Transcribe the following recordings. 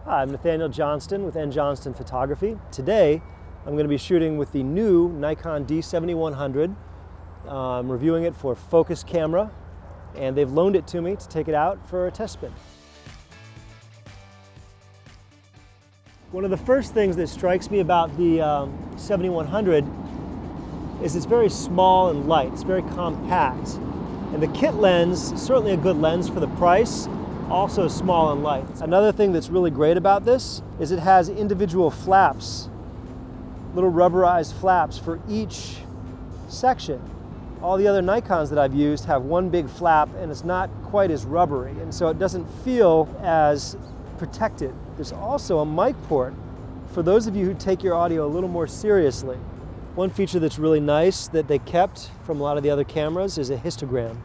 Hi, I'm Nathaniel Johnston with N. Johnston Photography. Today, I'm going to be shooting with the new Nikon D7100. I'm reviewing it for focus camera, and they've loaned it to me to take it out for a test spin. One of the first things that strikes me about the 7100 is it's very small and light. It's very compact. And the kit lens is certainly a good lens for the price, also small and light. Another thing that's really great about this is it has individual flaps, little rubberized flaps for each section. All the other Nikons that I've used have one big flap and it's not quite as rubbery, and so it doesn't feel as protected. There's also a mic port for those of you who take your audio a little more seriously. One feature that's really nice that they kept from a lot of the other cameras is a histogram.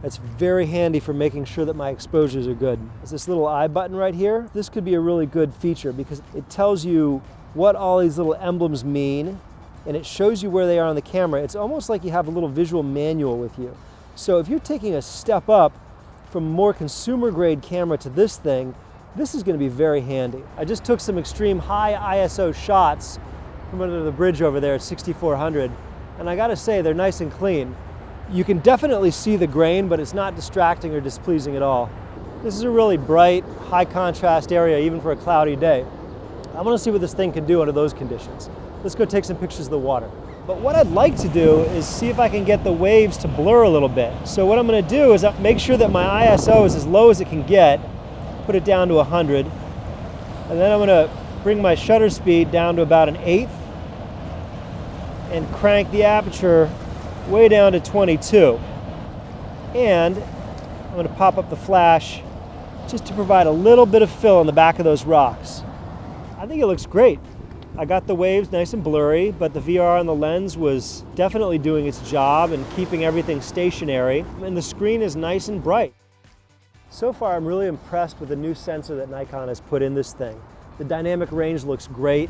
That's very handy for making sure that my exposures are good. There's this little I button right here. This could be a really good feature because it tells you what all these little emblems mean, and it shows you where they are on the camera. It's almost like you have a little visual manual with you. So if you're taking a step up from a more consumer grade camera to this thing, this is going to be very handy. I just took some extreme high ISO shots from under the bridge over there at 6400, and I gotta say they're nice and clean. You can definitely see the grain, but it's not distracting or displeasing at all. This is a really bright, high contrast area even for a cloudy day. I want to see what this thing can do under those conditions. Let's go take some pictures of the water. But what I'd like to do is see if I can get the waves to blur a little bit. So what I'm going to do is make sure that my ISO is as low as it can get, put it down to 100, and then I'm going to bring my shutter speed down to about 1/8 and crank the aperture way down to 22. And I'm going to pop up the flash just to provide a little bit of fill in the back of those rocks. I think it looks great. I got the waves nice and blurry, but the VR on the lens was definitely doing its job and keeping everything stationary, and the screen is nice and bright. So far, I'm really impressed with the new sensor that Nikon has put in this thing. The dynamic range looks great.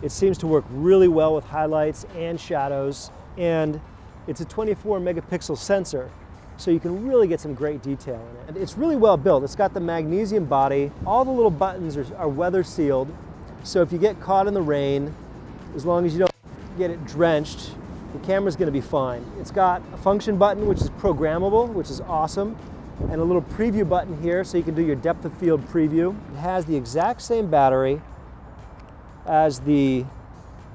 It seems to work really well with highlights and shadows, and it's a 24 megapixel sensor, so you can really get some great detail in it. And it's really well built. It's got the magnesium body. All the little buttons are weather sealed, so if you get caught in the rain, as long as you don't get it drenched, the camera's going to be fine. It's got a function button which is programmable, which is awesome, and a little preview button here so you can do your depth of field preview. It has the exact same battery as the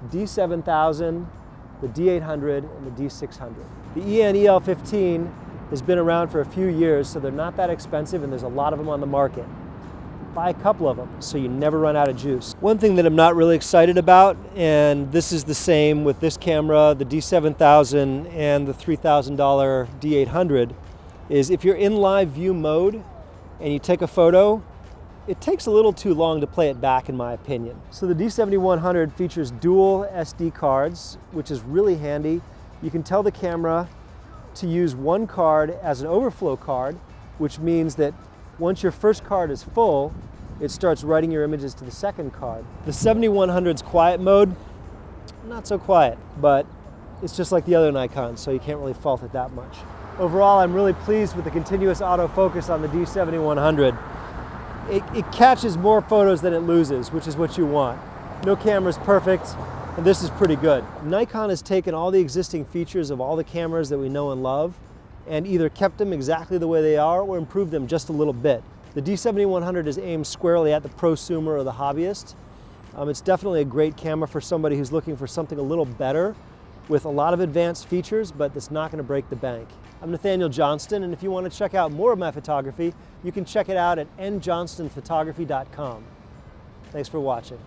D7000, the D800, and the D600. The EN-EL15 has been around for a few years, so they're not that expensive, and there's a lot of them on the market. Buy a couple of them so you never run out of juice. One thing that I'm not really excited about, and this is the same with this camera, the D7000 and the $3,000 D800, is if you're in live view mode and you take a photo, it takes a little too long to play it back, in my opinion. So the D7100 features dual SD cards, which is really handy. You can tell the camera to use one card as an overflow card, which means that once your first card is full, it starts writing your images to the second card. The 7100's quiet mode, not so quiet, but it's just like the other Nikons, so you can't really fault it that much. Overall, I'm really pleased with the continuous autofocus on the D7100. It catches more photos than it loses, which is what you want. No camera's perfect, and this is pretty good. Nikon has taken all the existing features of all the cameras that we know and love and either kept them exactly the way they are or improved them just a little bit. The D7100 is aimed squarely at the prosumer or the hobbyist. It's definitely a great camera for somebody who's looking for something a little better with a lot of advanced features, but that's not going to break the bank. I'm Nathaniel Johnston, and if you want to check out more of my photography, you can check it out at njohnstonphotography.com. Thanks for watching.